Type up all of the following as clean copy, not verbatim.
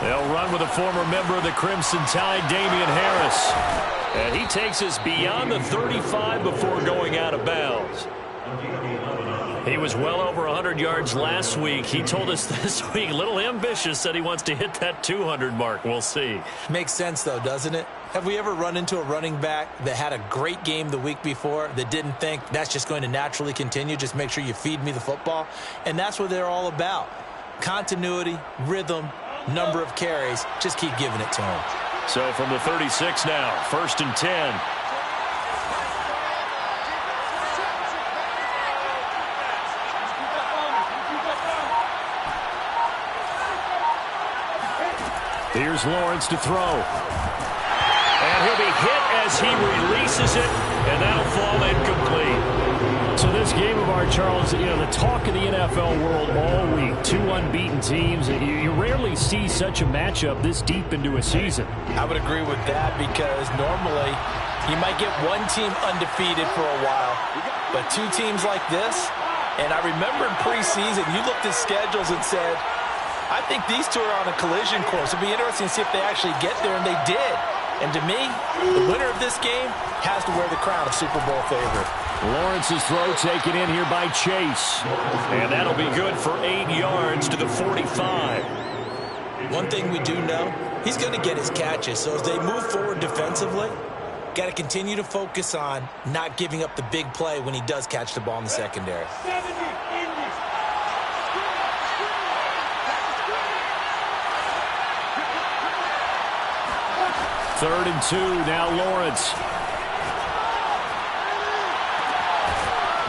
They'll run with a former member of the Crimson Tide, Damian Harris. And he takes us beyond the 35 before going out of bounds. He was well over 100 yards last week. He told us this week, a little ambitious, said he wants to hit that 200 mark. We'll see. Makes sense, though, doesn't it? Have we ever run into a running back that had a great game the week before that didn't think that's just going to naturally continue? Just make sure you feed me the football. And that's what they're all about. Continuity, rhythm, number of carries. Just keep giving it to him. So from the 36 now, 1st and 10. Here's Lawrence to throw. And he'll be hit as he releases it, and that'll fall incomplete. So this game of ours, Charles, you know, the talk of the NFL world all week, 2 unbeaten teams. You rarely see such a matchup this deep into a season. I would agree with that because normally you might get one team undefeated for a while, but 2 teams like this, and I remember in preseason you looked at schedules and said, I think these 2 are on a collision course. It'll be interesting to see if they actually get there, and they did. And to me, the winner of this game has to wear the crown of Super Bowl favorite. Lawrence's throw taken in here by Chase. And that'll be good for 8 yards to the 45. One thing we do know, he's going to get his catches. So as they move forward defensively, got to continue to focus on not giving up the big play when he does catch the ball in the secondary. 3rd and 2, now Lawrence.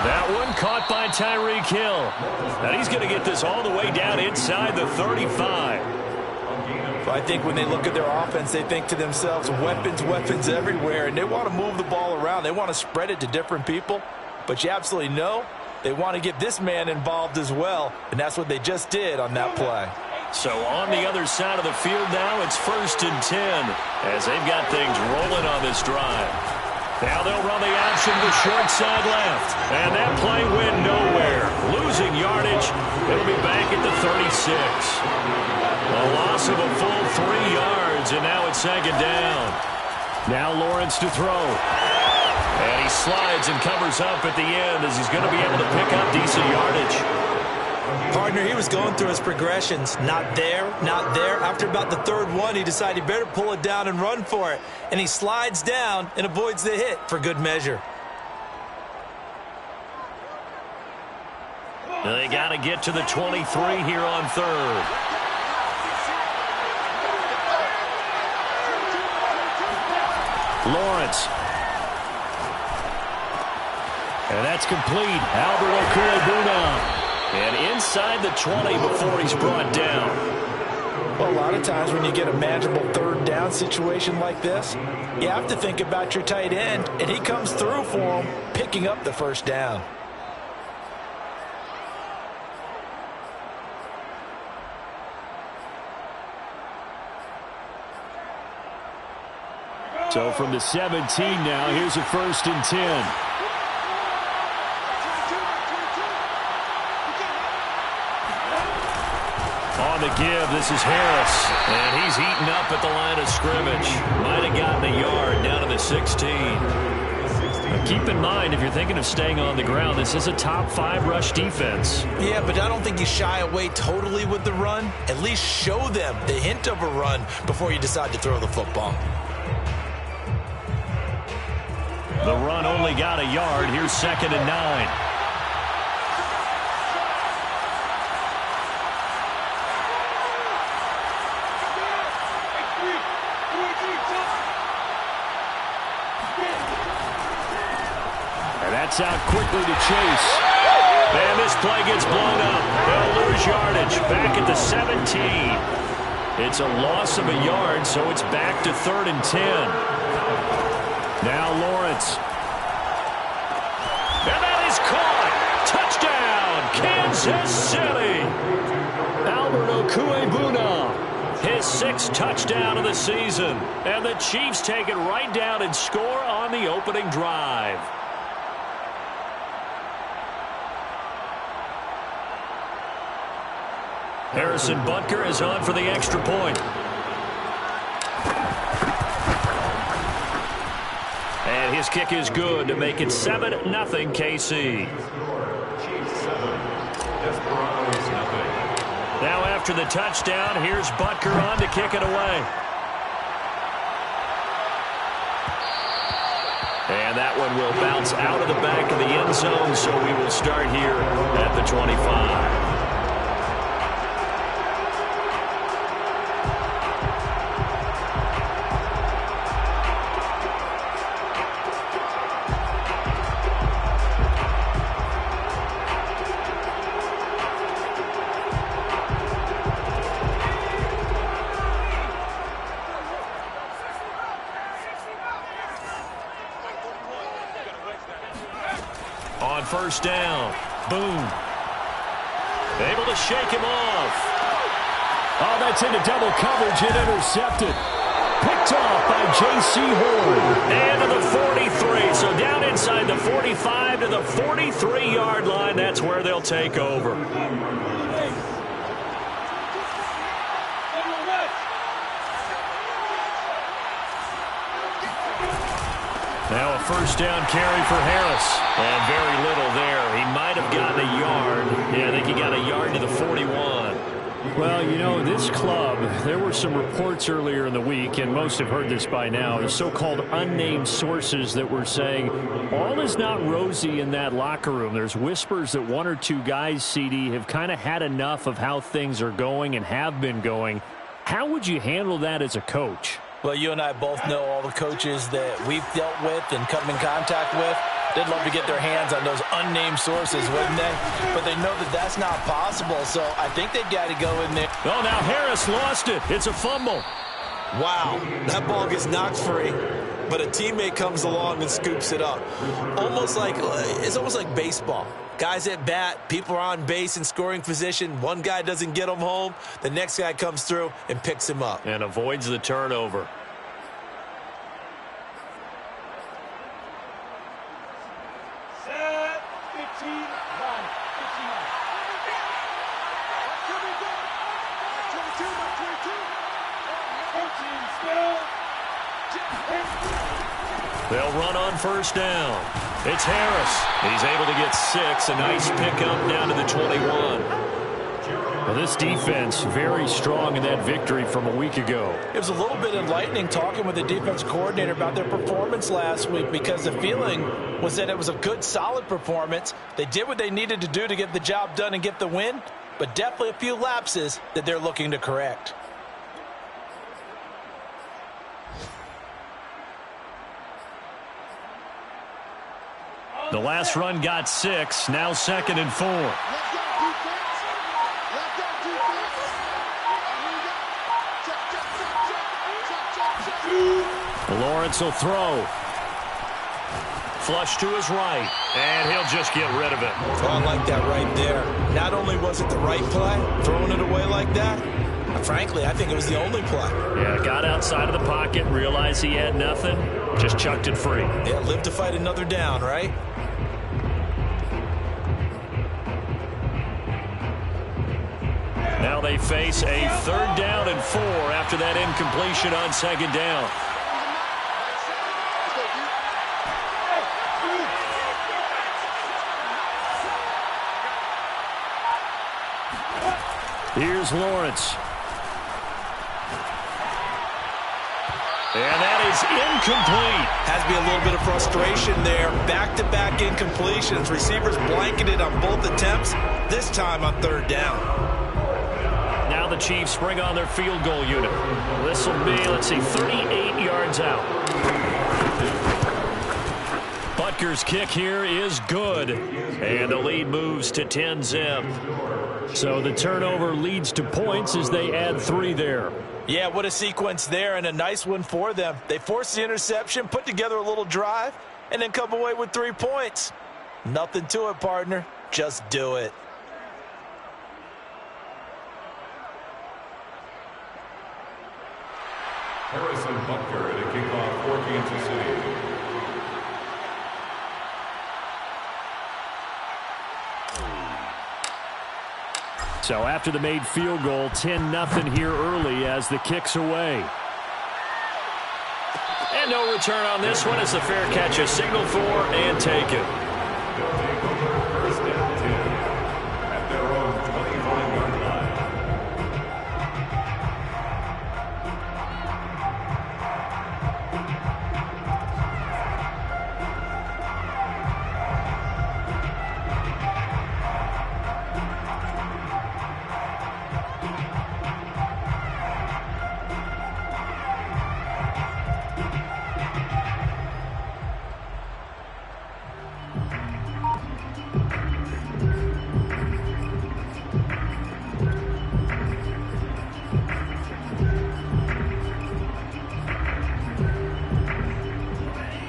That one caught by Tyreek Hill. And he's going to get this all the way down inside the 35. Well, I think when they look at their offense, they think to themselves, weapons, weapons everywhere, and they want to move the ball around. They want to spread it to different people. But you absolutely know they want to get this man involved as well, and that's what they just did on that play. So on the other side of the field now, it's 1st and 10 as they've got things rolling on this drive. Now they'll run the option to short side left. And that play went nowhere. Losing yardage. It'll be back at the 36. A loss of a full 3 yards, and now it's 2nd down. Now Lawrence to throw. And he slides and covers up at the end as he's going to be able to pick up decent yardage. Partner, he was going through his progressions. Not there, not there. After about the 3rd one, he decided he better pull it down and run for it. And he slides down and avoids the hit for good measure. They got to get to the 23 here on 3rd. Lawrence. And that's complete. Albert Okwuegbunam. And inside the 20 before he's brought down. Well, a lot of times when you get a manageable 3rd down situation like this, you have to think about your tight end, and he comes through for him, picking up the 1st down. So from the 17 now, here's a 1st and 10. On the give, this is Harris. And he's eaten up at the line of scrimmage. Might have gotten a yard down to the 16. Now keep in mind, if you're thinking of staying on the ground, this is a top 5 rush defense. Yeah, but I don't think you shy away totally with the run. At least show them the hint of a run before you decide to throw the football. The run only got a yard. Here's 2nd and 9. And that's out quickly to Chase. And this play gets blown up. They'll lose yardage. Back at the 17. It's a loss of a yard, so it's back to 3rd and 10. Now Lawrence. And that is caught. Touchdown, Kansas City. Albert Okwuegbunam, his 6th touchdown of the season. And the Chiefs take it right down and score on the opening drive. Harrison Butker is on for the extra point. his kick is good to make it 7-0 KC. Now after the touchdown, here's Butker on to kick it away. And that one will bounce out of the back of the end zone, so we will start here at the 25. On first down, boom. Able to shake him off. Oh, that's into double coverage and intercepted. Picked off by J.C. Horn. And to the 43. So down inside the 45 to the 43-yard line. That's where they'll take over. Now a first down carry for Harris. And very little there. He might have gotten a yard. Yeah, I think he got a yard to the 41. Well, you know, this club, there were some reports earlier in the week, and most have heard this by now, the so-called unnamed sources that were saying all is not rosy in that locker room. There's whispers that one or two guys, CD, have kind of had enough of how things are going and have been going. How would you handle that as a coach? Well, you and I both know all the coaches that we've dealt with and come in contact with. They'd love to get their hands on those unnamed sources, wouldn't they? But they know that that's not possible, so I think they've got to go in there. Oh, now Harris lost it. It's a fumble. Wow, that ball gets knocked free, but a teammate comes along and scoops it up. It's almost like baseball. Guys at bat, people are on base in scoring position. One guy doesn't get him home. The next guy comes through and picks him up. And avoids the turnover. Set, 15, 1, 15. They'll run on first down. It's Harris. He's able to get 6. A nice pickup down to the 21. Well, this defense very strong in that victory from a week ago. It was a little bit enlightening talking with the defense coordinator about their performance last week, because the feeling was that it was a good, solid performance. They did what they needed to do to get the job done and get the win, but definitely a few lapses that they're looking to correct. The last run got 6. Now 2nd and 4. Lawrence will throw. Flush to his right. And he'll just get rid of it. Oh, I like that right there. Not only was it the right play, throwing it away like that, frankly, I think it was the only play. Yeah, got outside of the pocket, realized he had nothing, just chucked it free. Yeah, live to fight another down, right? Now they face a 3rd down and 4 after that incompletion on 2nd down. Here's Lawrence. And that is incomplete. Has to be a little bit of frustration there. Back-to-back incompletions. Receivers blanketed on both attempts, this time on 3rd down. Now the Chiefs bring on their field goal unit. This will be, 38 yards out. Butker's kick here is good. And the lead moves to 10-zip. So the turnover leads to points as they add 3 there. Yeah, what a sequence there, and a nice one for them. They forced the interception, put together a little drive, and then come away with 3 points. Nothing to it, partner. Just do it. Harrison Butker at a kickoff for Kansas City. So after the made field goal, 10-0 here early as the kick's away. And And no return on this one as the fair catch is signaled for and taken. They'll take over first and 10 at their own 25-yard line.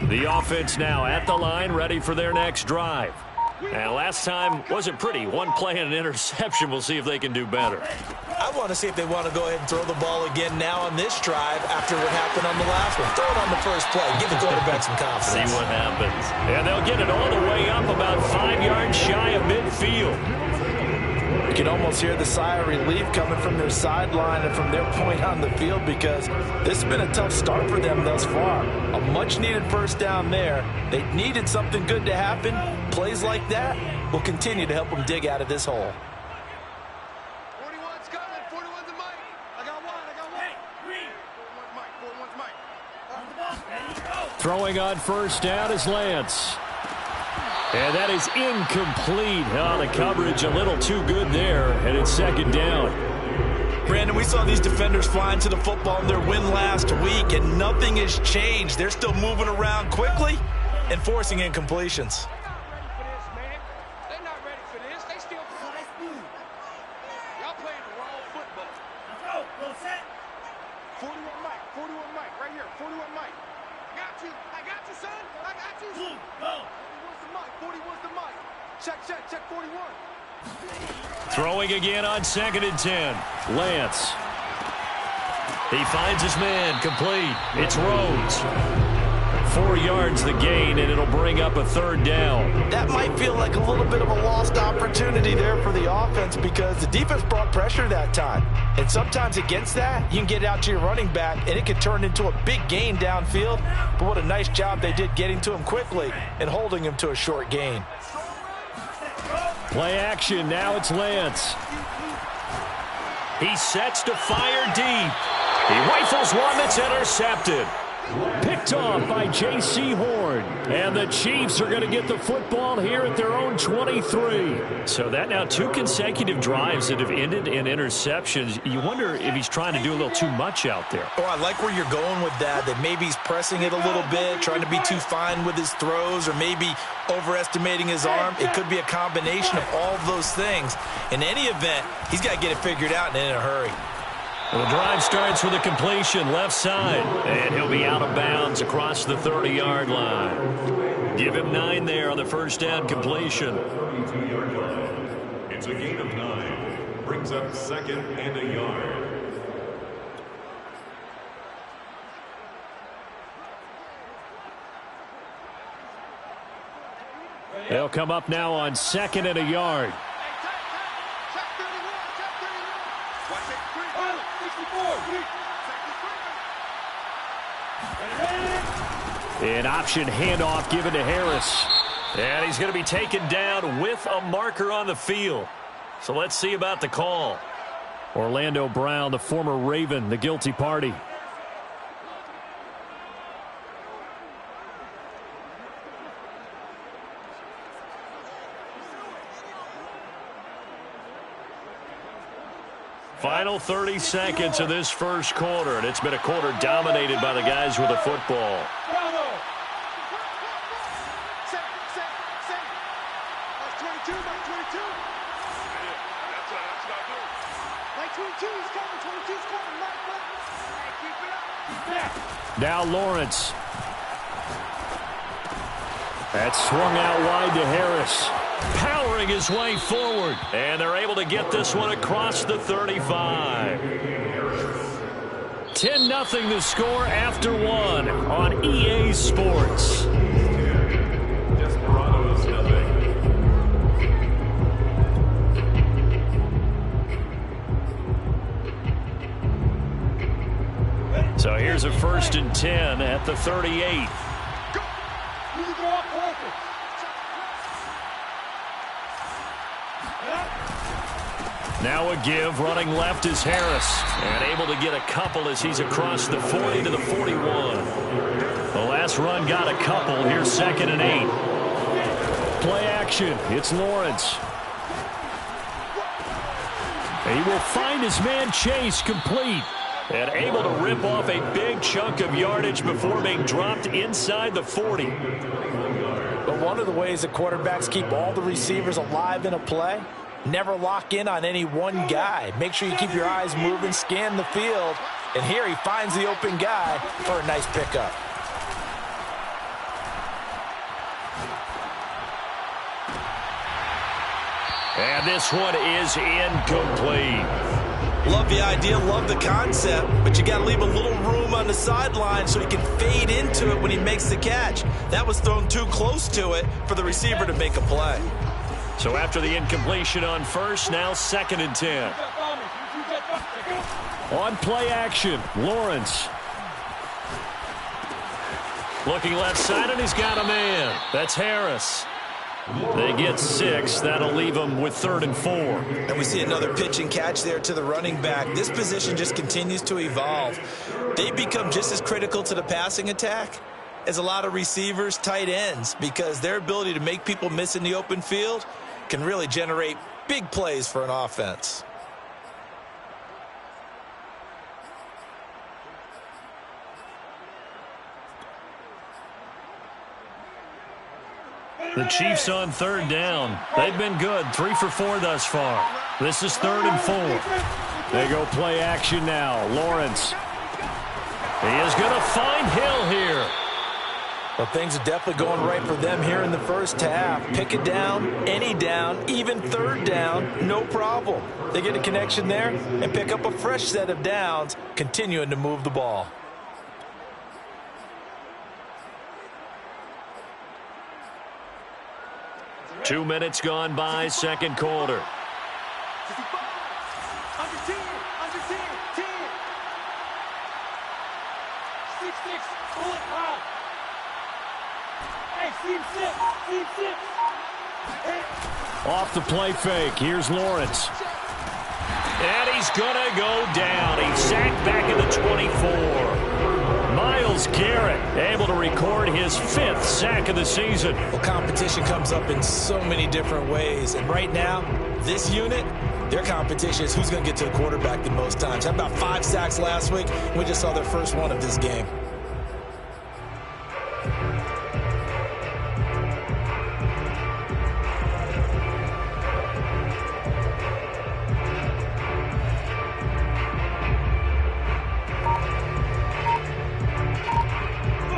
The offense now at the line, ready for their next drive. And last time wasn't pretty. One play and an interception. We'll see if they can do better. I want to see if they want to go ahead and throw the ball again now on this drive after what happened on the last one. Throw it on the first play. Give the quarterback some confidence. See what happens. And they'll get it all the way up about 5 yards shy of midfield. You can almost hear the sigh of relief coming from their sideline and from their point on the field because this has been a tough start for them thus far. A much-needed first down there. They needed something good to happen. Plays like that will continue to help them dig out of this hole. 41's coming. 41's the mic. I got one. Hey, green. 41's mic. Throwing on first down is Lance. And that is incomplete. Oh, the coverage a little too good there, and it's second down. Brandon, we saw these defenders flying to the football in their win last week, and nothing has changed. They're still moving around quickly and forcing incompletions. They're not ready for this. They still fly smooth. Y'all playing the wrong football. Go set. 41 Mike. 41 Mike. Right here. 41 Mike. I got you, son. I got you. Go. 41's the mic. Check 41. Throwing again on 2nd and 10. Lance. He finds his man. Complete. It's Rhodes. 4 yards the gain, and it'll bring up a third down. That might feel like a little bit of a lost opportunity there for the offense because the defense brought pressure that time. And sometimes against that, you can get out to your running back, and it can turn into a big gain downfield. But what a nice job they did getting to him quickly and holding him to a short gain. Play action. Now it's Lance. He sets to fire deep. He rifles one that's intercepted. Picked off by J.C. Horn. And the Chiefs are going to get the football here at their own 23. So that now 2 consecutive drives that have ended in interceptions. You wonder if he's trying to do a little too much out there. Oh, I like where you're going with that maybe he's pressing it a little bit, trying to be too fine with his throws, or maybe overestimating his arm. It could be a combination of all of those things. In any event, he's got to get it figured out and in a hurry. Well, the drive starts with a completion left side, and he'll be out of bounds across the 30-yard line. Give him 9 there on the first down completion. 32-yard line. It's a gain of 9. Brings up 2nd and a yard. They'll come up now on 2nd and a yard. An option handoff given to Harris. And he's going to be taken down with a marker on the field. So let's see about the call. Orlando Brown, the former Raven, the guilty party. Final 30 seconds of this first quarter, and it's been a quarter dominated by the guys with the football. Now Lawrence. That's swung out wide to Harris. Powering his way forward, and they're able to get this one across the 35. 10-0 the score after 1 on EA Sports. Desperados 0. So here Here's a 1st and 10 at the 38. Now a give, running left is Harris. And able to get a couple as he's across the 40 to the 41. The last run got a couple. Here's 2nd and 8. Play action. It's Lawrence. He will find his man Chase complete. And able to rip off a big chunk of yardage before being dropped inside the 40. But one of the ways that quarterbacks keep all the receivers alive in a play, never lock in on any one guy. Make sure you keep your eyes moving, scan the field. And here he finds the open guy for a nice pickup. And this one is incomplete. Love the idea, love the concept, but you got to leave a little room on the sideline so he can fade into it when he makes the catch. That was thrown too close to it for the receiver to make a play. So after the incompletion on 1st, now 2nd and 10. On play action, Lawrence. Looking left side, and he's got a man. That's Harris. They get 6. That'll leave them with 3rd and 4. And we see another pitch and catch there to the running back. This position just continues to evolve. They become just as critical to the passing attack as a lot of receivers, tight ends, because their ability to make people miss in the open field can really generate big plays for an offense. The Chiefs on 3rd down. They've been good. 3 for 4 thus far. This is 3rd and 4. They go play action now. Lawrence. He is going to find Hill here. Well, things are definitely going right for them here in the first half. Pick it down, any down, even 3rd down, no problem. They get a connection there and pick up a fresh set of downs, continuing to move the ball. Two minutes gone by, 2nd quarter. Under 10, 10. 6-6, pull it high. Hey, seam 6. Hey. Off the play fake. Here's Lawrence. And he's going to go down. He's sacked back at the 24. Myles Garrett able to record his 5th sack of the season. Well, competition comes up in so many different ways. And right now, this unit, their competition is who's going to get to the quarterback the most times. Had about 5 sacks last week. We just saw their first one of this game.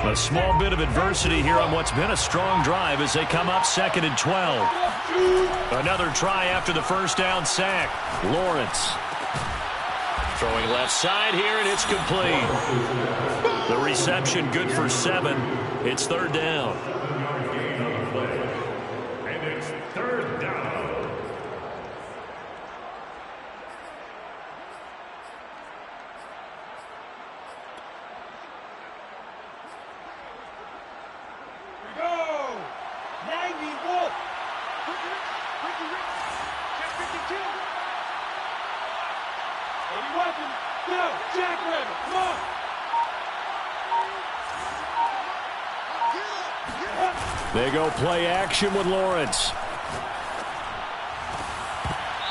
A small bit of adversity here on what's been a strong drive as they come up 2nd and 12. Another try after the 1st down sack. Lawrence throwing left side here, and it's complete. The reception good for 7. It's 3rd down. And it's 3rd down. They go play action with Lawrence.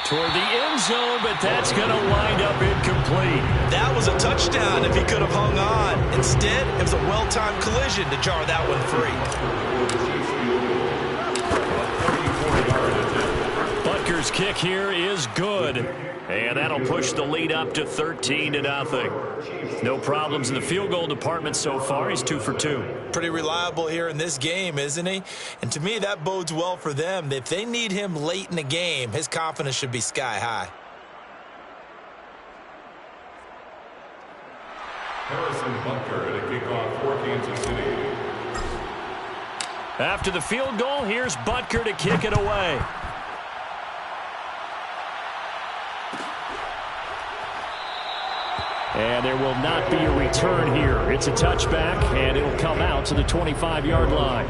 Toward the end zone, but that's going to wind up incomplete. That was a touchdown if he could have hung on. Instead, it was a well-timed collision to jar that one free. Butker's kick here is good. And that'll push the lead up to 13-0. No problems in the field goal department so far. He's 2 for 2. Pretty reliable here in this game, isn't he? And to me, that bodes well for them. If they need him late in the game, his confidence should be sky high. Harrison Butker at a kickoff for Kansas City. After the field goal, here's Butker to kick it away. And there will not be a return here. It's a touchback, and it'll come out to the 25-yard line.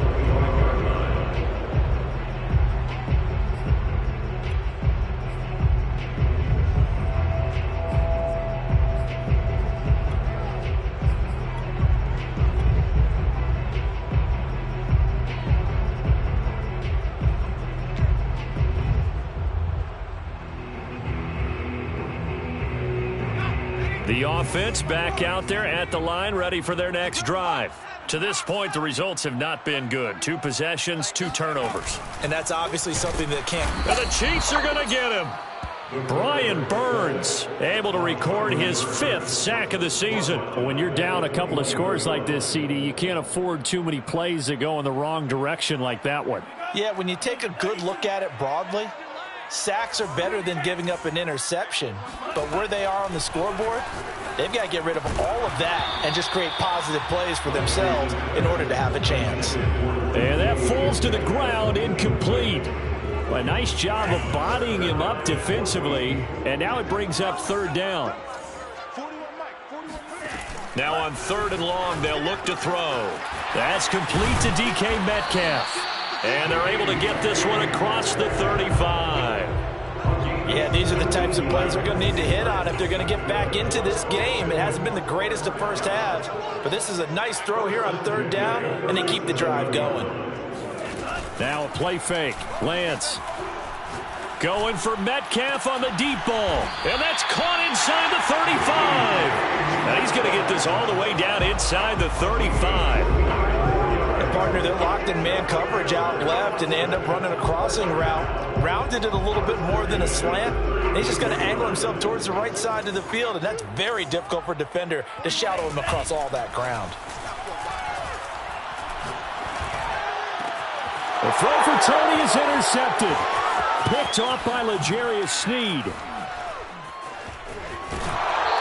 The offense back out there at the line, ready for their next drive. To this point, the results have not been good. 2 possessions, 2 turnovers. And that's obviously something that can't. And the Chiefs are going to get him. Brian Burns able to record his 5th sack of the season. When you're down a couple of scores like this, CD, you can't afford too many plays that go in the wrong direction like that one. Yeah, when you take a good look at it broadly, sacks are better than giving up an interception. But where they are on the scoreboard, they've got to get rid of all of that and just create positive plays for themselves in order to have a chance. And that falls to the ground, incomplete. A nice job of bodying him up defensively. And now it brings up 3rd down. Now on 3rd and long, they'll look to throw. That's complete to DK Metcalf. And they're able to get this one across the 35. Yeah, these are the types of plays they're going to need to hit on if they're going to get back into this game. It hasn't been the greatest of first halves, but this is a nice throw here on 3rd down, and they keep the drive going. Now a play fake. Lance going for Metcalf on the deep ball. And that's caught inside the 35. Now he's going to get this all the way down inside the 35. Partner, they're locked in man coverage out left and they end up running a crossing route. Rounded it a little bit more than a slant. He's just going to angle himself towards the right side of the field, and that's very difficult for a defender to shadow him across all that ground. The throw for Tony is intercepted. Picked off by L'Jarius Sneed.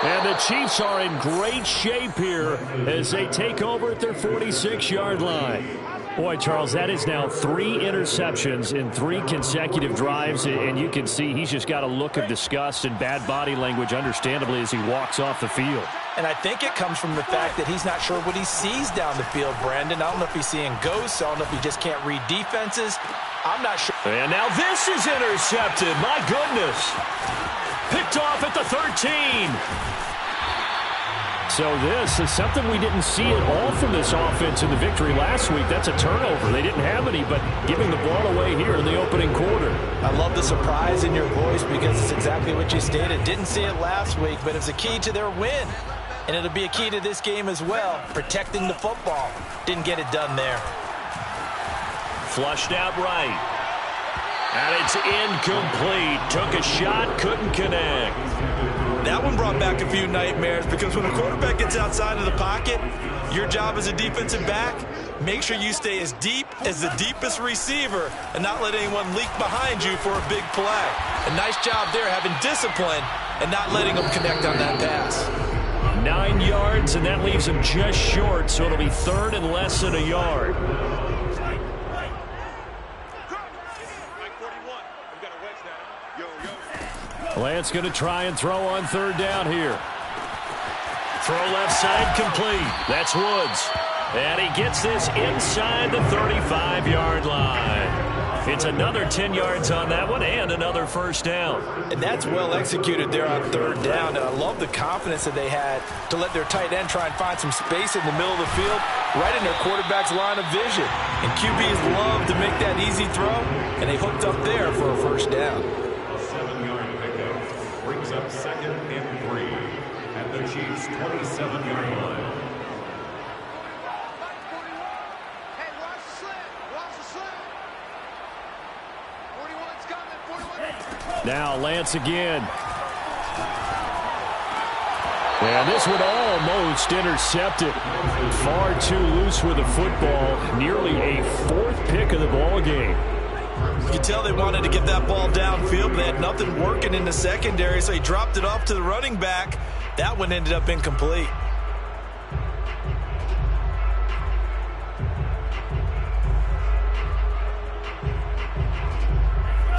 And the Chiefs are in great shape here as they take over at their 46-yard line. Boy, Charles, that is now 3 interceptions in 3 consecutive drives, and you can see he's just got a look of disgust and bad body language, understandably, as he walks off the field. And I think it comes from the fact that he's not sure what he sees down the field, Brandon. I don't know if he's seeing ghosts. I don't know if he just can't read defenses. I'm not sure. And now this is intercepted. My goodness. Picked off at the 13. So this is something we didn't see at all from this offense in the victory last week. That's a turnover. They didn't have any, but giving the ball away here in the opening quarter. I love the surprise in your voice because it's exactly what you stated. Didn't see it last week, but it's a key to their win. And it'll be a key to this game as well, protecting the football. Didn't get it done there. Flushed out right. And it's incomplete. Took a shot, couldn't connect. That one brought back a few nightmares because when a quarterback gets outside of the pocket, your job as a defensive back, make sure you stay as deep as the deepest receiver and not let anyone leak behind you for a big play. A nice job there having discipline and not letting them connect on that pass. 9 yards, and that leaves him just short, so it'll be 3rd and less than a yard. Lance going to try and throw on 3rd down here. Throw left side complete. That's Woods. And he gets this inside the 35-yard line. It's another 10 yards on that one and another 1st down. And that's well executed there on 3rd down. And I love the confidence that they had to let their tight end try and find some space in the middle of the field, right in their quarterback's line of vision. And QBs love to make that easy throw, and they hooked up there for a 1st down. 7-yard pickup brings up 2nd and 3 at the Chiefs' 27-yard line. Now Lance again. And this one almost intercepted. Far too loose with the football. Nearly a 4th pick of the ball game. You can tell they wanted to get that ball downfield, but they had nothing working in the secondary, so he dropped it off to the running back. That one ended up incomplete.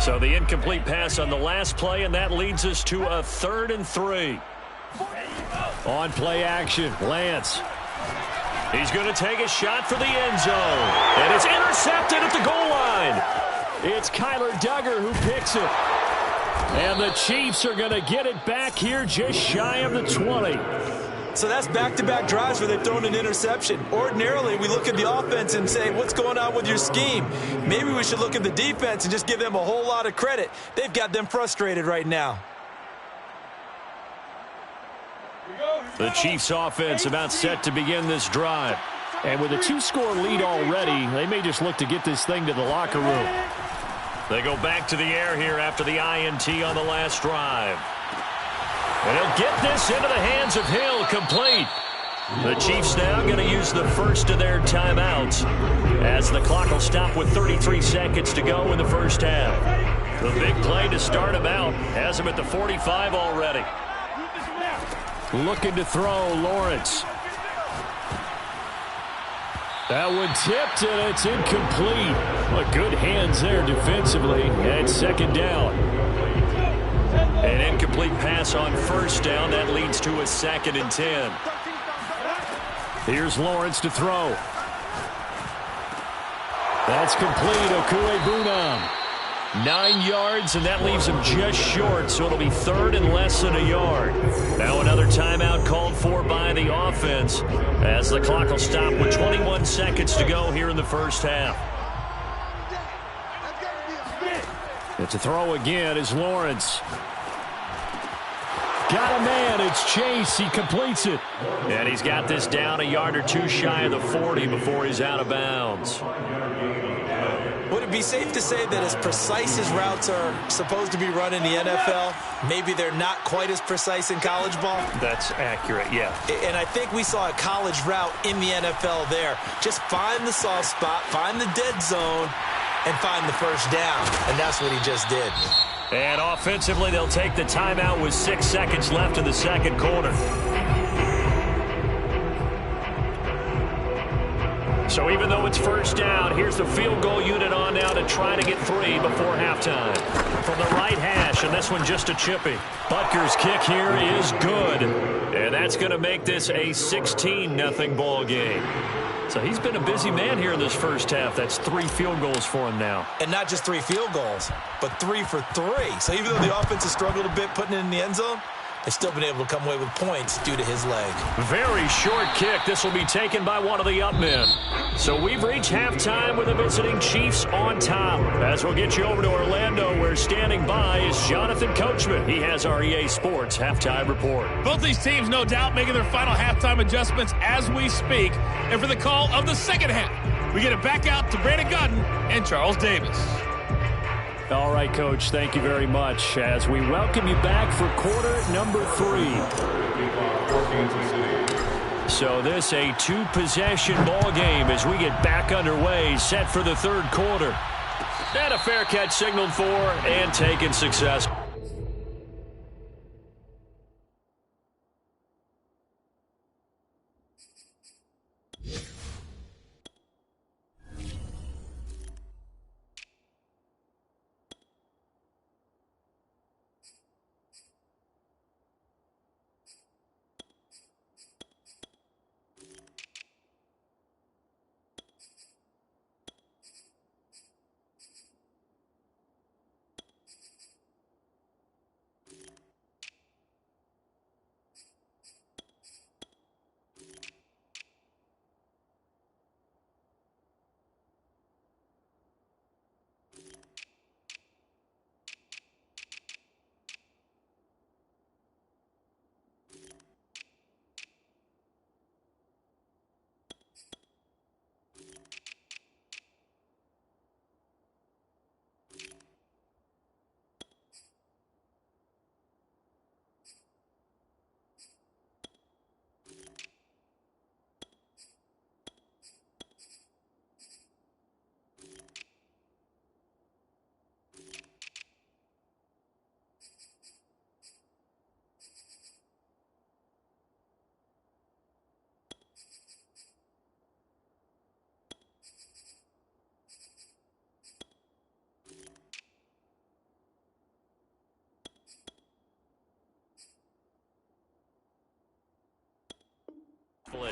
So the incomplete pass on the last play, and that leads us to a 3rd and 3. On play action, Lance. He's going to take a shot for the end zone. And it's intercepted at the goal line. It's Kyler Duggar who picks it. And the Chiefs are going to get it back here just shy of the 20. So that's back-to-back drives where they've thrown an interception. Ordinarily, we look at the offense and say, what's going on with your scheme? Maybe we should look at the defense and just give them a whole lot of credit. They've got them frustrated right now. The Chiefs offense about set to begin this drive. And with a 2-score lead already, they may just look to get this thing to the locker room. They go back to the air here after the INT on the last drive. And he'll get this into the hands of Hill, complete. The Chiefs now going to use the first of their timeouts as the clock will stop with 33 seconds to go in the first half. The big play to start him out has him at the 45 already. Looking to throw, Lawrence. That one tipped, and it's incomplete. Well, good hands there defensively, and second down. An incomplete pass on first down. That leads to a 2nd and 10. Here's Lawrence to throw. That's complete. Okuebunam. 9 yards, and that leaves him just short, so it'll be 3rd and less than a yard. Now another timeout called for by the offense as the clock will stop with 21 seconds to go here in the first half. It's a throw again is Lawrence. Got a man. It's Chase. He completes it. And he's got this down a yard or two shy of the 40 before he's out of bounds. Would it be safe to say that as precise as routes are supposed to be run in the NFL, maybe they're not quite as precise in college ball? That's accurate, yeah. And I think we saw a college route in the NFL there. Just find the soft spot, find the dead zone, and find the first down. And that's what he just did. And offensively, they'll take the timeout with 6 seconds left in the second quarter. So even though it's first down, here's the field goal unit on now to try to get 3 before halftime. From the right hash, and this one just a chippy. Butker's kick here is good. And that's going to make this a 16-0 ball game. So he's been a busy man here in this first half. That's 3 field goals for him now. And not just 3 field goals, but 3 for 3. So even though the offense has struggled a bit putting it in the end zone, they've still been able to come away with points due to his leg. Very short kick. This will be taken by one of the up men. So we've reached halftime with the visiting Chiefs on top. As we'll get you over to Orlando, where standing by is Jonathan Coachman. He has our EA Sports halftime report. Both these teams, no doubt, making their final halftime adjustments as we speak. And for the call of the second half, we get it back out to Brandon Godden and Charles Davis. All right, Coach, thank you very much as we welcome you back for quarter number 3. So this a 2-possession ball game as we get back underway, set for the third quarter. And a fair catch signaled for and taken successfully. The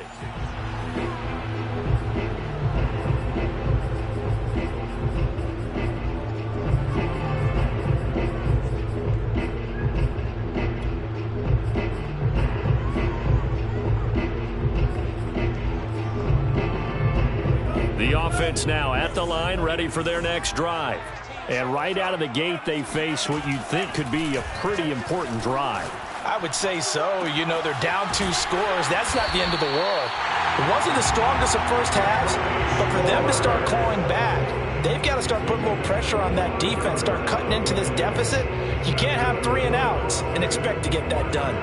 offense now at the line, ready for their next drive. And right out of the gate, they face what you'd think could be a pretty important drive. I would say so. You know, they're down 2 scores. That's not the end of the world. It wasn't the strongest of first halves, but for them to start clawing back, they've got to start putting more pressure on that defense, start cutting into this deficit. You can't have 3 and outs and expect to get that done.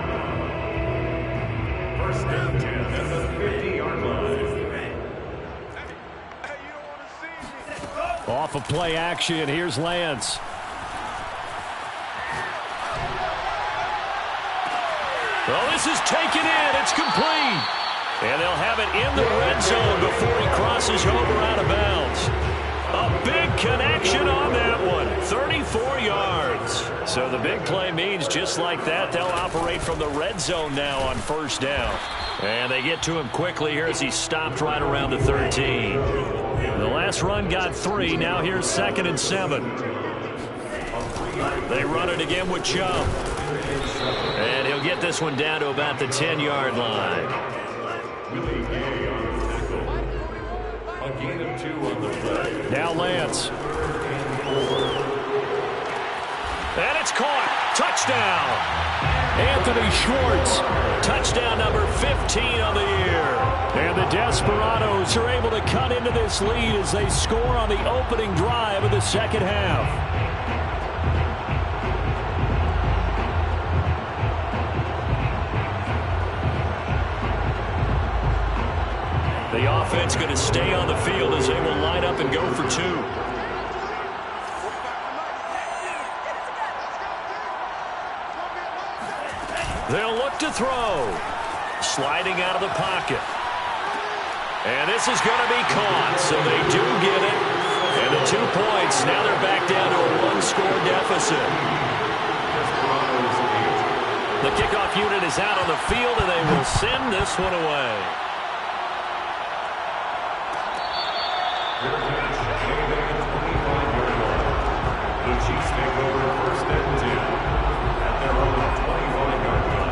First down 10 at the 50-yard line. Off of play action, here's Lance. Well, this is taken in. It's complete. And they'll have it in the red zone before he crosses over out of bounds. A big connection on that one. 34 yards. So the big play means just like that, they'll operate from the red zone now on first down. And they get to him quickly here as he stopped right around the 13. The last run got 3. Now here's 2nd and 7. They run it again with Chubb. And he'll get this one down to about the 10-yard line. A gain of 2 on the play. Now Lance. And it's caught. Touchdown. Anthony Schwartz. Touchdown number 15 on the year. And the Desperados are able to cut into this lead as they score on the opening drive of the second half. The offense going to stay on the field as they will line up and go for 2. They'll look to throw. Sliding out of the pocket. And this is going to be caught, so they do get it. And the 2 points, now they're back down to a 1-score deficit. The kickoff unit is out on the field, and they will send this one away. The Chiefs take over first and 10 at their own 25-yard line.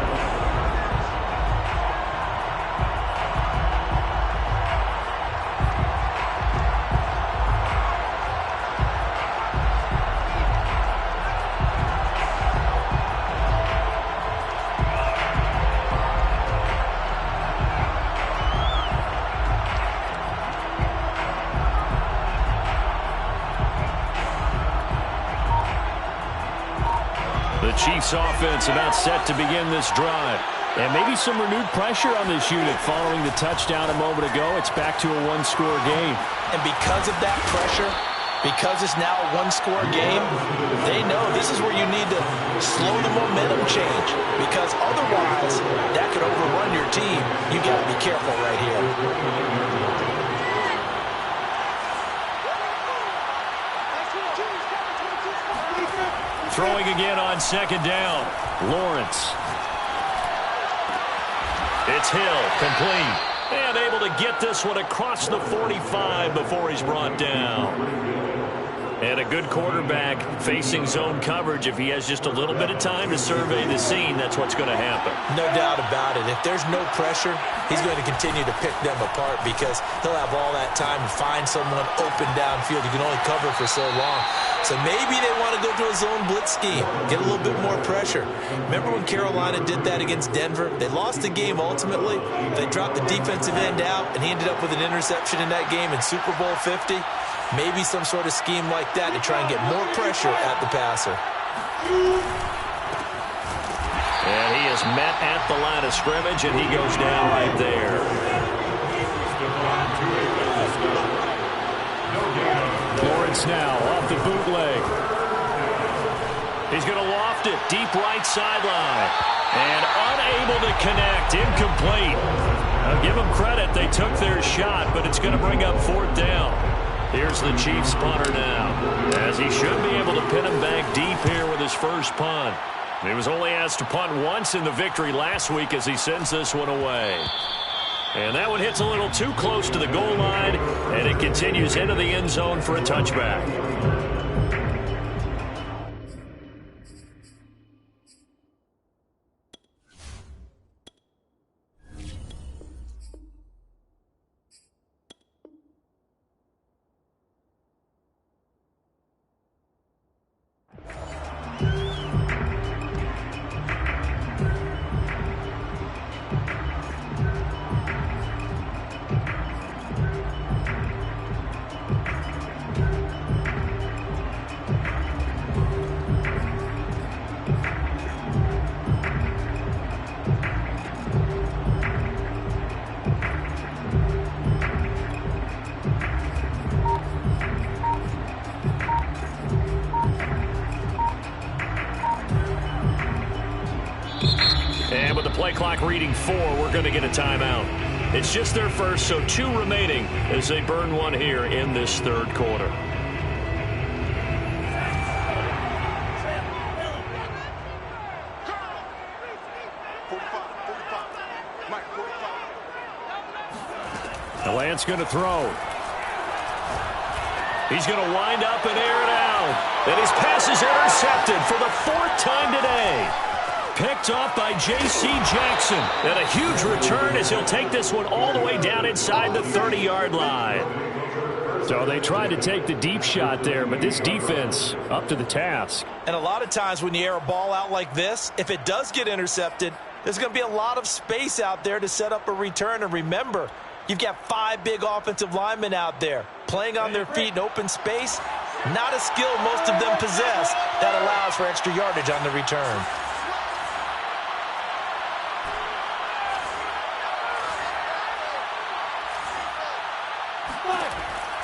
The Chiefs offense about set to begin this drive. And maybe some renewed pressure on this unit following the touchdown a moment ago. It's back to a 1-score game. And because of that pressure, because it's now a 1-score game, they know this is where you need to slow the momentum change. Because otherwise, that could overrun your team. You got to be careful right here. Throwing again on 2nd down. Lawrence. It's Hill, complete. And able to get this one across the 45 before he's brought down. And a good quarterback facing zone coverage. If he has just a little bit of time to survey the scene, that's what's going to happen. No doubt about it. If there's no pressure, he's going to continue to pick them apart because he'll have all that time to find someone open downfield. You can only cover for so long. So maybe they want to go to a zone blitz scheme, get a little bit more pressure. Remember when Carolina did that against Denver? They lost the game ultimately. They dropped the defensive end out, and he ended up with an interception in that game in Super Bowl 50. Maybe some sort of scheme like that to try and get more pressure at the passer. And he is met at the line of scrimmage, and he goes down right there. Lawrence now off the bootleg. He's going to loft it deep right sideline. And unable to connect, incomplete. I'll give them credit. They took their shot, but it's going to bring up 4th down. Here's the Chiefs punter now, as he should be able to pin him back deep here with his first punt. He was only asked to punt once in the victory last week as he sends this one away. And that one hits a little too close to the goal line, and it continues into the end zone for a touchback. And with the play clock reading 4, we're going to get a timeout. It's just their first, so 2 remaining as they burn one here in this third quarter. The Lance going to throw. He's going to wind up and air it out. And his pass is intercepted for the 4th time today. Picked off by J.C. Jackson. And a huge return as he'll take this one all the way down inside the 30-yard line. So they tried to take the deep shot there, but this defense up to the task. And a lot of times when you air a ball out like this, if it does get intercepted, there's going to be a lot of space out there to set up a return. And remember, you've got 5 big offensive linemen out there playing on their feet in open space. Not a skill most of them possess that allows for extra yardage on the return.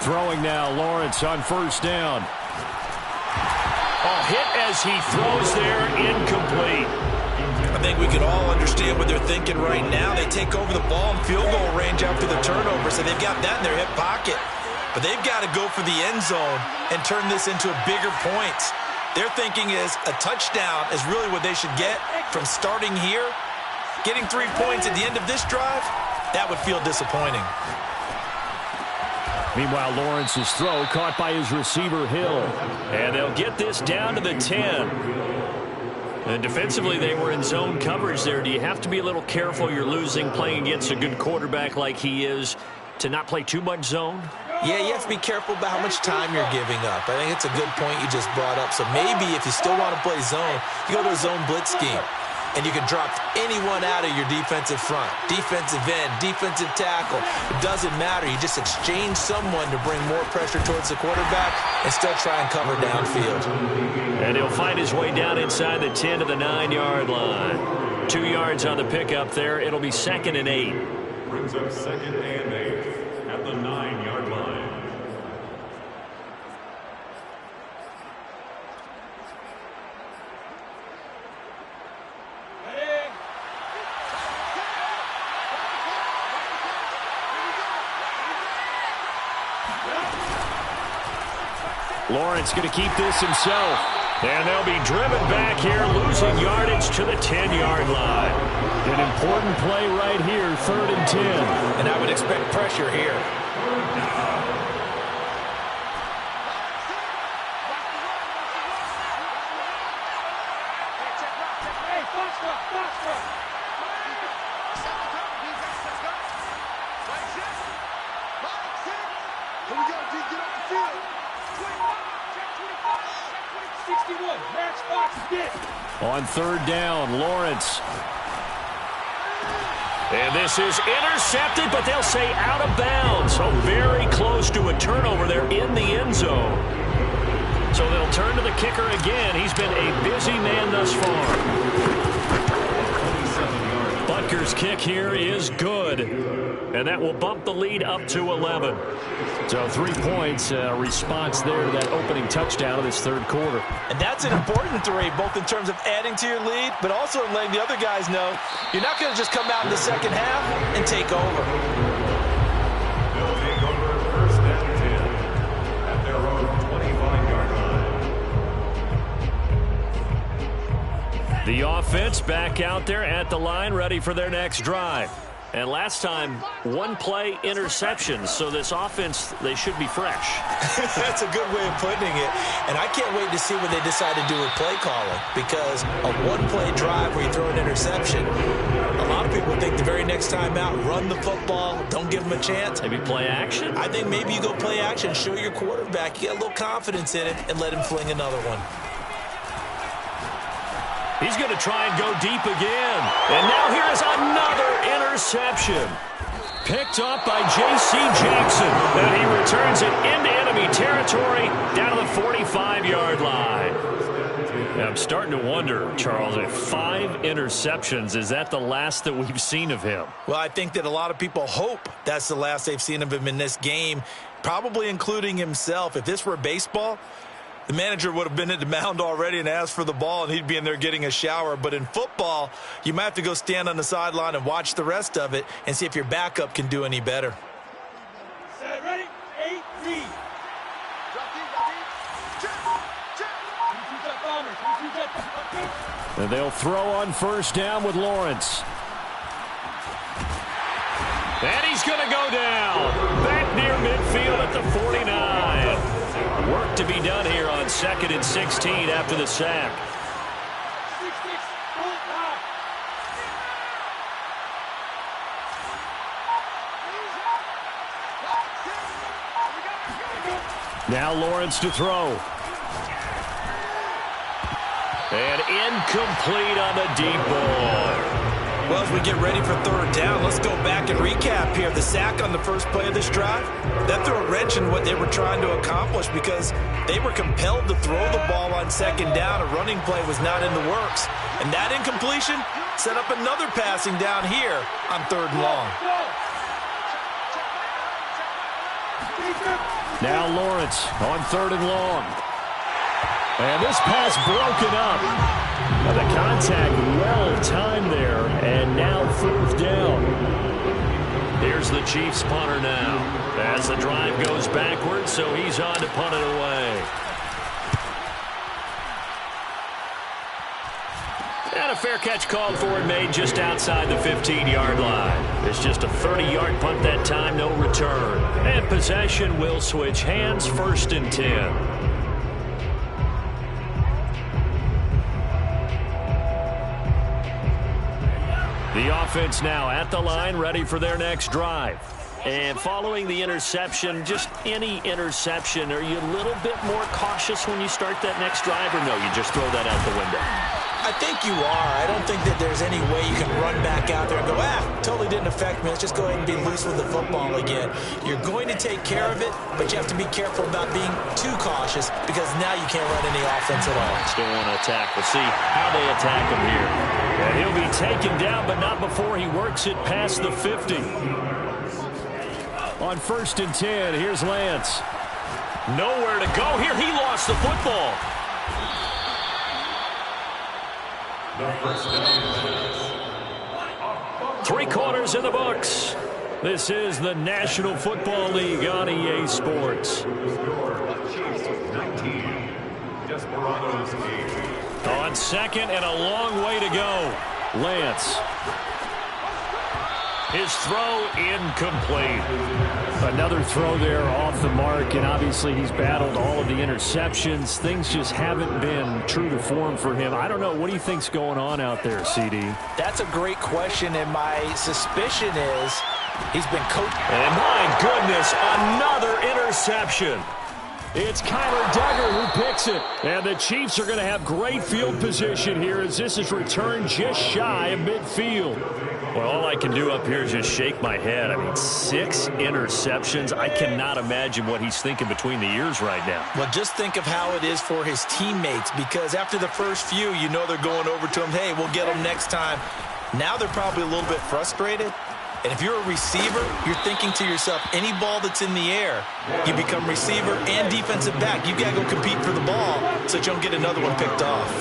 Throwing now, Lawrence on first down. A hit as he throws there, incomplete. I think we can all understand what they're thinking right now. They take over the ball in field goal range after the turnover, so they've got that in their hip pocket. But they've got to go for the end zone and turn this into a bigger point. Their thinking is a touchdown is really what they should get from starting here. Getting 3 points at the end of this drive, that would feel disappointing. Meanwhile, Lawrence's throw caught by his receiver, Hill. And they'll get this down to the 10. And defensively, they were in zone coverage there. Do you have to be a little careful? You're losing, playing against a good quarterback like he is, to not play too much zone? Yeah, you have to be careful about how much time you're giving up. I think it's a good point you just brought up. So maybe if you still want to play zone, you go to a zone blitz scheme. And you can drop anyone out of your defensive front. Defensive end, defensive tackle. It doesn't matter. You just exchange someone to bring more pressure towards the quarterback and still try and cover downfield. And he'll find his way down inside the 10 to the 9-yard line. 2 yards on the pickup there. It'll be 2nd and 8. Brings up 2nd and 8 at the 9-yard line. Lawrence going to keep this himself. And they'll be driven back here, losing yardage to the 10-yard line. An important play right here, 3rd and 10. And I would expect pressure here. On 3rd down, Lawrence. And this is intercepted, but they'll say out of bounds. So very close to a turnover there in the end zone. So they'll turn to the kicker again. He's been a busy man thus far. Butker's kick here is good. And that will bump the lead up to 11. So 3 points, response there to that opening touchdown of this third quarter. And that's an important 3, both in terms of adding to your lead, but also in letting the other guys know you're not going to just come out in the second half and take over. They'll take over 1st and 10 at their own 25-yard line. The offense back out there at the line, ready for their next drive. And last time, one play interception. So this offense, they should be fresh. That's a good way of putting it. And I can't wait to see what they decide to do with play calling, because a one-play drive where you throw an interception, a lot of people think the very next time out, run the football, don't give them a chance. Maybe play action? I think maybe you go play action, show your quarterback, you get a little confidence in it, and let him fling another one. He's going to try and go deep again. And now here is another interception. Picked up by J.C. Jackson. And he returns it into enemy territory down to the 45-yard line. And I'm starting to wonder, Charles, if 5 interceptions, is that the last that we've seen of him? Well, I think that a lot of people hope that's the last they've seen of him in this game, probably including himself. If this were baseball, the manager would have been at the mound already and asked for the ball, and he'd be in there getting a shower. But in football, you might have to go stand on the sideline and watch the rest of it and see if your backup can do any better. Set, ready? 8-Z. And they'll throw on first down with Lawrence. And he's going to go down. Back near midfield at the 49. Work to be done here on 2nd and 16 after the sack. Now Lawrence to throw. And incomplete on the deep ball. Well, as we get ready for third down, let's go back and recap here. The sack on the first play of this drive, that threw a wrench in what they were trying to accomplish because they were compelled to throw the ball on second down. A running play was not in the works. And that incompletion set up another passing down here on 3rd and long. Now Lawrence on 3rd and long. And this pass broken up. The contact well-timed there, and now 4th down. Here's the Chiefs punter now. As the drive goes backwards, so he's on to punt it away. And a fair catch called for and made just outside the 15-yard line. It's just a 30-yard punt that time, no return. And possession will switch hands, 1st and 10. The offense now at the line, ready for their next drive. And following the interception, just any interception, are you a little bit more cautious when you start that next drive, or no, you just throw that out the window? I think you are. I don't think that there's any way you can run back out there and go, totally didn't affect me. Let's just go ahead and be loose with the football again. You're going to take care of it, but you have to be careful about being too cautious because now you can't run any offense at all. Still want to attack. We'll see how they attack him here. And he'll be taken down, but not before he works it past the 50. On 1st and 10, here's Lance. Nowhere to go here. He lost the football. Three quarters in the books. This is the National Football League on EA Sports. On 2nd and a long way to go. Lance. His throw incomplete. Another throw there off the mark, and obviously he's battled all of the interceptions. Things just haven't been true to form for him. I don't know. What do you think's going on out there, CD? That's a great question, and my suspicion is he's been coached. And my goodness, another interception. It's Kyler Duggar who picks it. And the Chiefs are going to have great field position here as this is returned just shy of midfield. Well, all I can do up here is just shake my head. I mean, 6 interceptions. I cannot imagine what he's thinking between the ears right now. Well, just think of how it is for his teammates, because after the first few, you know they're going over to him, hey, we'll get them next time. Now they're probably a little bit frustrated. And if you're a receiver, you're thinking to yourself, any ball that's in the air, you become receiver and defensive back. You've got to go compete for the ball so that you don't get another one picked off.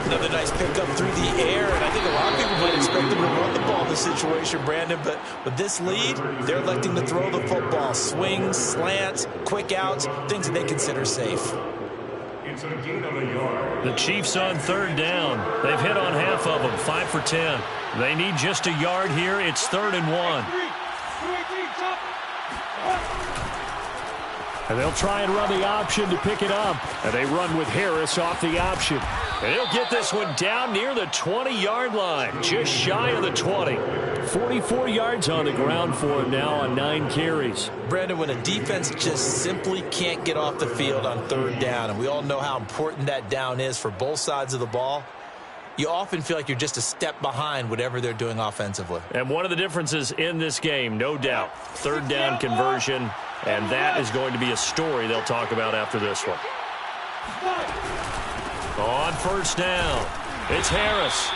Another nice pickup through the air, and I think a lot of people might expect them to run the ball in this situation, Brandon, but with this lead, they're electing to throw the football. Swings, slants, quick outs, things that they consider safe. It's a gain of a yard. The Chiefs on third down. They've hit on half of them, 5 for 10. They need just a yard here. It's 3rd and 1. And they'll try and run the option to pick it up. And they run with Harris off the option. And he'll get this one down near the 20-yard line, just shy of the 20. 44 yards on the ground for him now on 9 carries. Brandon, when a defense just simply can't get off the field on third down, and we all know how important that down is for both sides of the ball, you often feel like you're just a step behind whatever they're doing offensively. And one of the differences in this game, no doubt, third down conversion, and that is going to be a story they'll talk about after this one. On first down, it's Harris.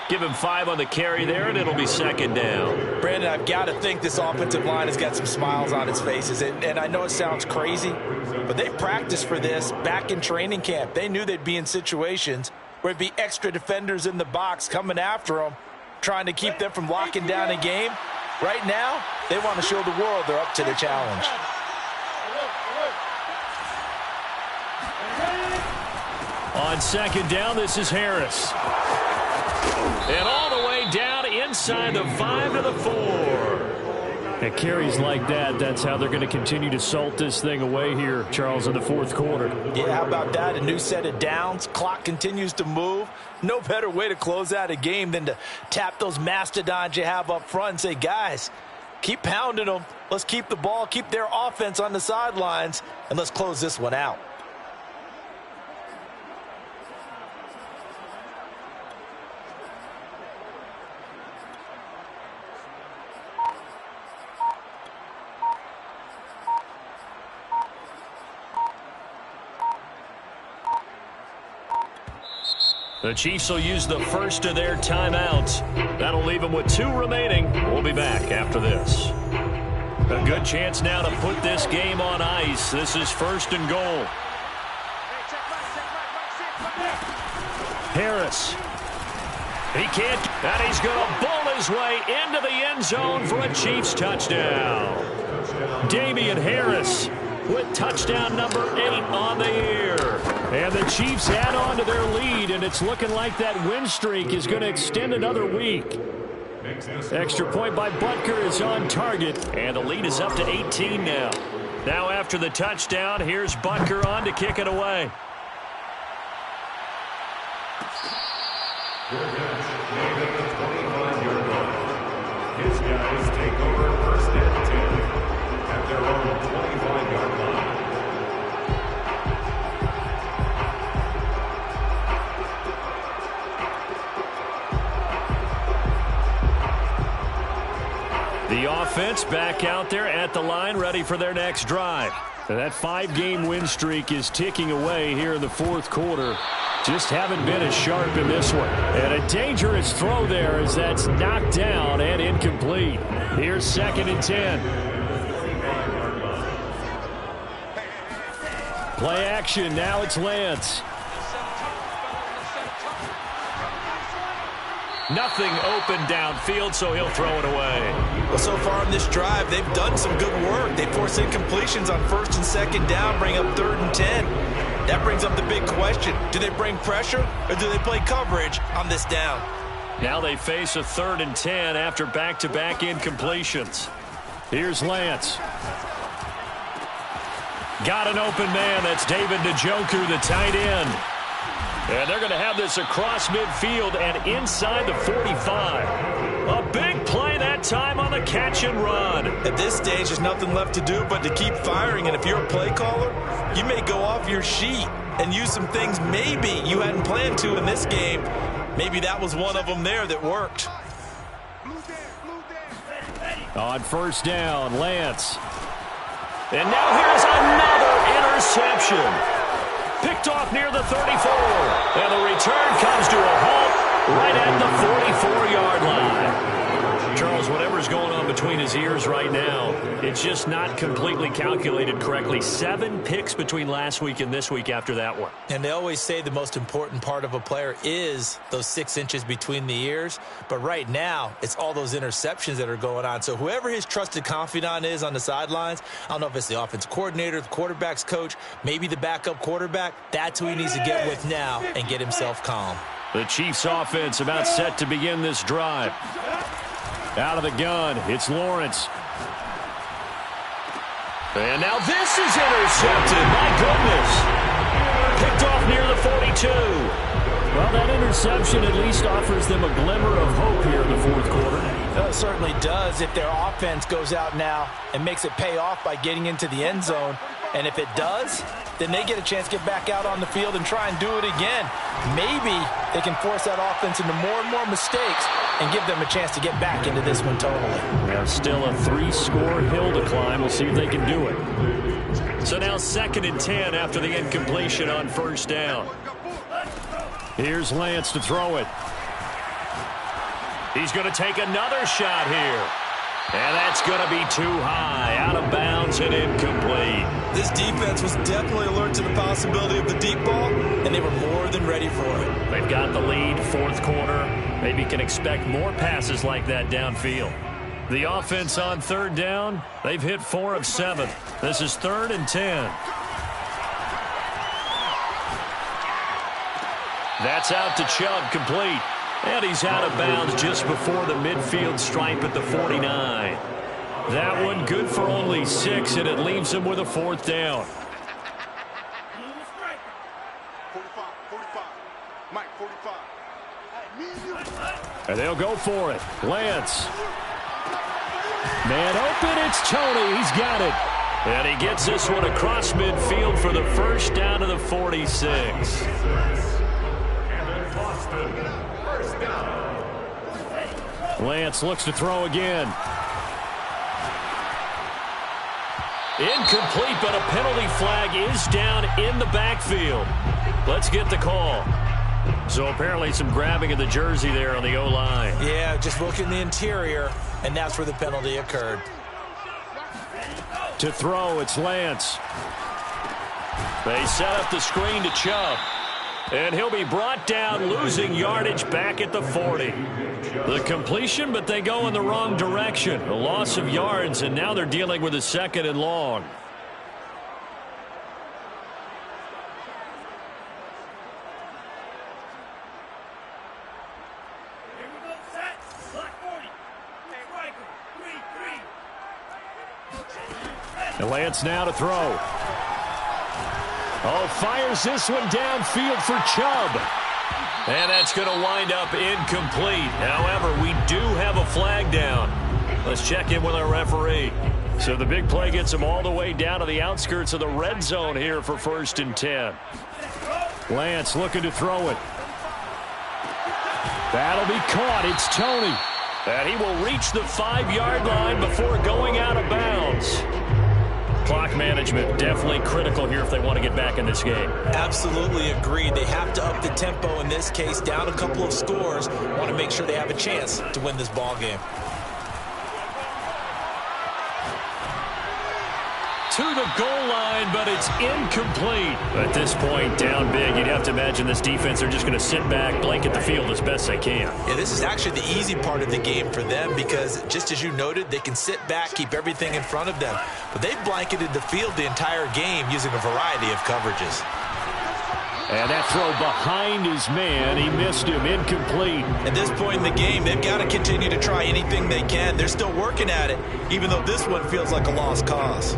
Give him 5 on the carry there, and it'll be 2nd down. Brandon, I've got to think this offensive line has got some smiles on its faces. And I know it sounds crazy, but they practiced for this back in training camp. They knew they'd be in situations where it'd be extra defenders in the box coming after them, trying to keep them from locking down a game. Right now, they want to show the world they're up to the challenge. On 2nd down, this is Harris. And all the way down inside the 5 to the 4. And carries like that, that's how they're going to continue to salt this thing away here, Charles, in the 4th quarter. Yeah, how about that? A new set of downs. Clock continues to move. No better way to close out a game than to tap those mastodons you have up front and say, guys, keep pounding them. Let's keep the ball, keep their offense on the sidelines, and let's close this one out. The Chiefs will use the first of their timeouts. That'll leave them with 2 remaining. We'll be back after this. A good chance now to put this game on ice. This is 1st and goal. Harris. He can't, and he's going to bull his way into the end zone for a Chiefs touchdown. Damian Harris with touchdown number 8 on the year. And the Chiefs add on to their lead, and it's looking like that win streak is going to extend another week. Extra point by Butker is on target. And the lead is up to 18 now. Now after the touchdown, here's Butker on to kick it away. His guys take over 1st and 10 at their own 25-yard line. The offense back out there at the line, ready for their next drive. And that 5-game win streak is ticking away here in the 4th quarter. Just haven't been as sharp in this one. And a dangerous throw there as that's knocked down and incomplete. Here's 2nd and 10. Play action. Now it's Lance. Nothing open downfield, so he'll throw it away. Well, so far in this drive, they've done some good work. They force incompletions on 1st and 2nd down, bring up 3rd and 10. That brings up the big question. Do they bring pressure, or do they play coverage on this down? Now they face a 3rd and 10 after back-to-back incompletions. Here's Lance. Got an open man. That's David Njoku, the tight end. And they're going to have this across midfield and inside the 45. A big play that time on the catch and run. At this stage, there's nothing left to do but to keep firing. And if you're a play caller, you may go off your sheet and use some things maybe you hadn't planned to in this game. Maybe that was one of them there that worked. On 1st down, Lance. And now here's another interception. Picked off near the 34. And the return comes to a halt right at the 44-yard line. Charles, whatever's going on between his his ears right now. It's just not completely calculated correctly. 7 picks between last week and this week after that one. And they always say the most important part of a player is those 6 inches between the ears. But right now, it's all those interceptions that are going on. So whoever his trusted confidant is on the sidelines, I don't know if it's the offense coordinator, the quarterback's coach, maybe the backup quarterback, that's who he needs to get with now and get himself calm. The Chiefs offense about set to begin this drive. Out of the gun, it's Lawrence. And now this is intercepted. My goodness. Picked off near the 42. Well, that interception at least offers them a glimmer of hope here in the fourth quarter. It certainly does if their offense goes out now and makes it pay off by getting into the end zone. And if it does, then they get a chance to get back out on the field and try and do it again. Maybe they can force that offense into more and more mistakes and give them a chance to get back into this one totally. Now still a 3-score hill to climb. We'll see if they can do it. So now 2nd and 10 after the incompletion on first down. Here's Lance to throw it. He's going to take another shot here. And that's going to be too high, out of bounds and incomplete. This defense was definitely alert to the possibility of the deep ball, and they were more than ready for it. They've got the lead, fourth quarter. Maybe can expect more passes like that downfield. The offense on 3rd down, they've hit 4 of 7. This is 3rd and 10. That's out to Chubb, complete. And he's out of bounds just before the midfield stripe at the 49. That one good for only 6, and it leaves him with a 4th down. 45. Mike, 45. And they'll go for it. Lance. Man open, it's Tony. He's got it. And he gets this one across midfield for the first down of the 46. Lance looks to throw again. Incomplete, but a penalty flag is down in the backfield. Let's get the call. So apparently some grabbing of the jersey there on the O-line. Yeah, just look in the interior, and that's where the penalty occurred. To throw, it's Lance. They set up the screen to Chubb. And he'll be brought down, losing yardage back at the 40. The completion, but they go in the wrong direction. A loss of yards, and now they're dealing with a 2nd and long. And Lance now to throw. Oh, fires this one downfield for Chubb. And that's going to wind up incomplete. However, we do have a flag down. Let's check in with our referee. So the big play gets him all the way down to the outskirts of the red zone here for 1st and 10. Lance looking to throw it. That'll be caught. It's Tony. And he will reach the 5-yard line before going out of bounds. Clock management definitely critical here if they want to get back in this game. Absolutely agreed. They have to up the tempo in this case, down a couple of scores. Want to make sure they have a chance to win this ball game. To the goal line, but it's incomplete. At this point, down big, you'd have to imagine this defense, they're just going to sit back, blanket the field as best they can. Yeah, this is actually the easy part of the game for them because, just as you noted, they can sit back, keep everything in front of them. But they've blanketed the field the entire game using a variety of coverages. And that throw behind his man, he missed him, incomplete. At this point in the game, they've got to continue to try anything they can. They're still working at it, even though this one feels like a lost cause.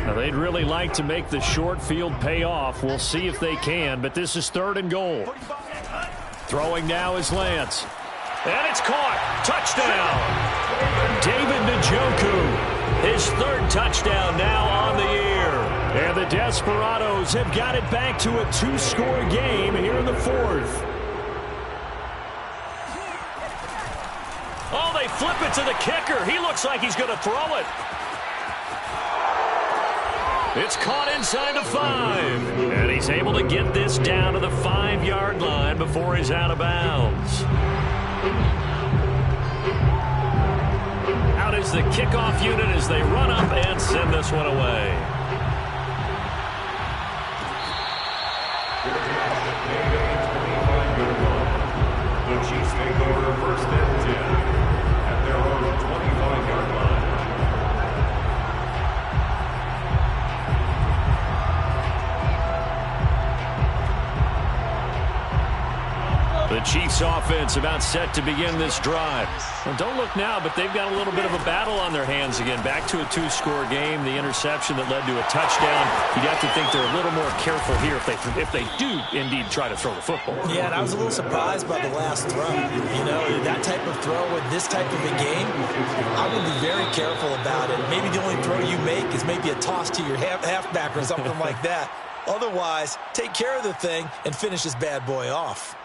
Now, they'd really like to make the short field pay off. We'll see if they can, but this is 3rd and goal. Throwing now is Lance. And it's caught. Touchdown. David Njoku. His 3rd touchdown now on the year. And the Desperados have got it back to a 2-score game here in the 4th. Oh, they flip it to the kicker. He looks like he's going to throw it. It's caught inside the 5. And he's He's able to get this down to the 5-yard line before he's out of bounds. Out is the kickoff unit as they run up and send this one away. The Chiefs take over first and 10 at their own 25-yard line. The Chiefs offense about set to begin this drive. Well, don't look now, but they've got a little bit of a battle on their hands again. Back to a 2-score game. The interception that led to a touchdown. You'd have to think they're a little more careful here if they do indeed try to throw the football. Yeah, and I was a little surprised by the last throw. You know, that type of throw with this type of a game, I would be very careful about it. Maybe the only throw you make is maybe a toss to your halfback or something like that. Otherwise, take care of the thing and finish this bad boy off.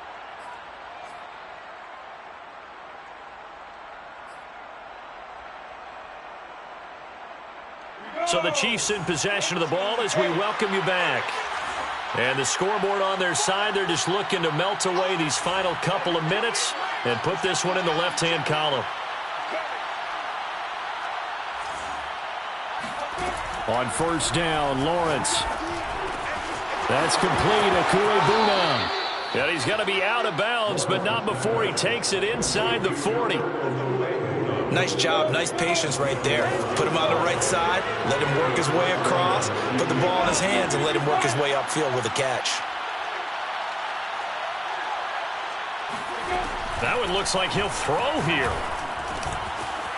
So the Chiefs in possession of the ball as we welcome you back. And the scoreboard on their side, they're just looking to melt away these final couple of minutes and put this one in the left-hand column. On first down, Lawrence. That's complete. Akure-Buna. And he's going to be out of bounds, but not before he takes it inside the 40. Nice job, nice patience right there. Put him on the right side, let him work his way across, put the ball in his hands, and let him work his way upfield with a catch. That one looks like he'll throw here.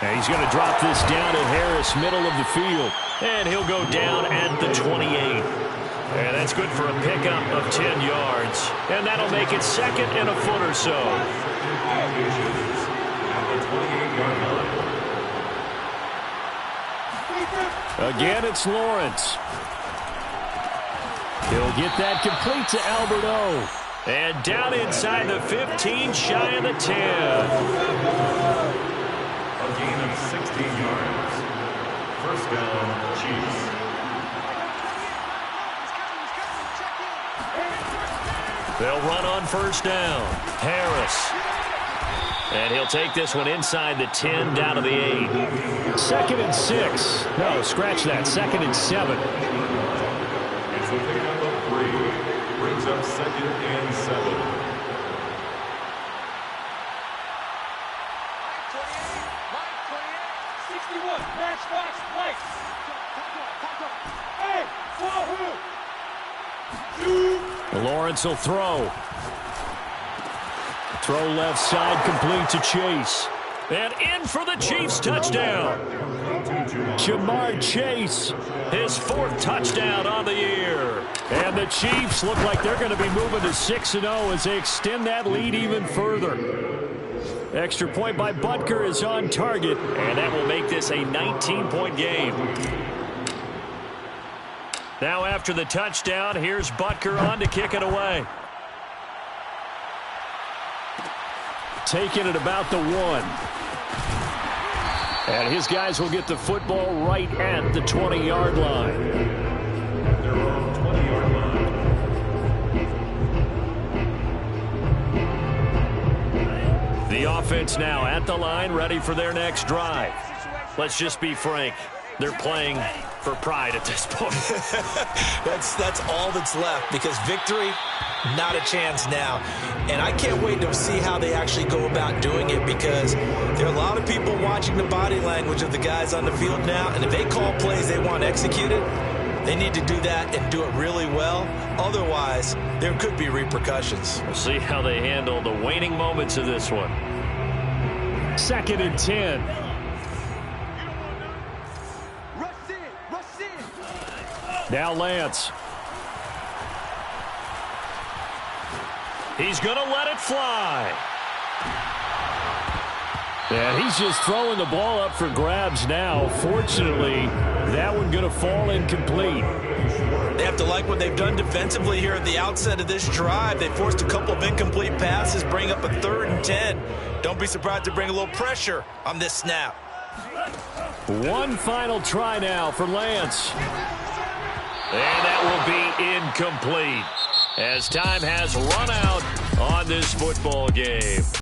And he's going to drop this down to Harris, middle of the field. And he'll go down at the 28. And that's good for a pickup of 10 yards. And that'll make it second and a foot or so. Again, it's Lawrence. He'll get that complete to Alberto. And down inside the 15, shy of the 10. A gain of 16 yards. First down, Chiefs. They'll run on first down. Harris. And he'll take this one inside the 10, down to the 8. 2nd and 6. No, scratch that. 2nd and 7. It's the pickup of 3. Brings up 2nd and 7. Lawrence will throw. Throw left side, complete to Chase. And in for the Chiefs touchdown. Jamar Chase, his 4th touchdown on the year. And the Chiefs look like they're going to be moving to 6-0 as they extend that lead even further. Extra point by Butker is on target, and that will make this a 19-point game. Now after the touchdown, here's Butker on to kick it away. Taking it about the 1. And his guys will get the football right at the 20-yard line. At their own 20-yard line. The offense now at the line, ready for their next drive. Let's just be frank. They're playing for pride at this point. That's all that's left, because victory, not a chance now. And I can't wait to see how they actually go about doing it, because there are a lot of people watching the body language of the guys on the field now, and if they call plays they want executed, they need to do that and do it really well. Otherwise, there could be repercussions. We'll see how they handle the waning moments of this one. 2nd and 10. Now Lance. He's going to let it fly. And he's just throwing the ball up for grabs now. Fortunately, that one going to fall incomplete. They have to like what they've done defensively here at the outset of this drive. They forced a couple of incomplete passes, bring up a 3rd and 10. Don't be surprised to bring a little pressure on this snap. One final try now for Lance. And that will be incomplete, as time has run out on this football game.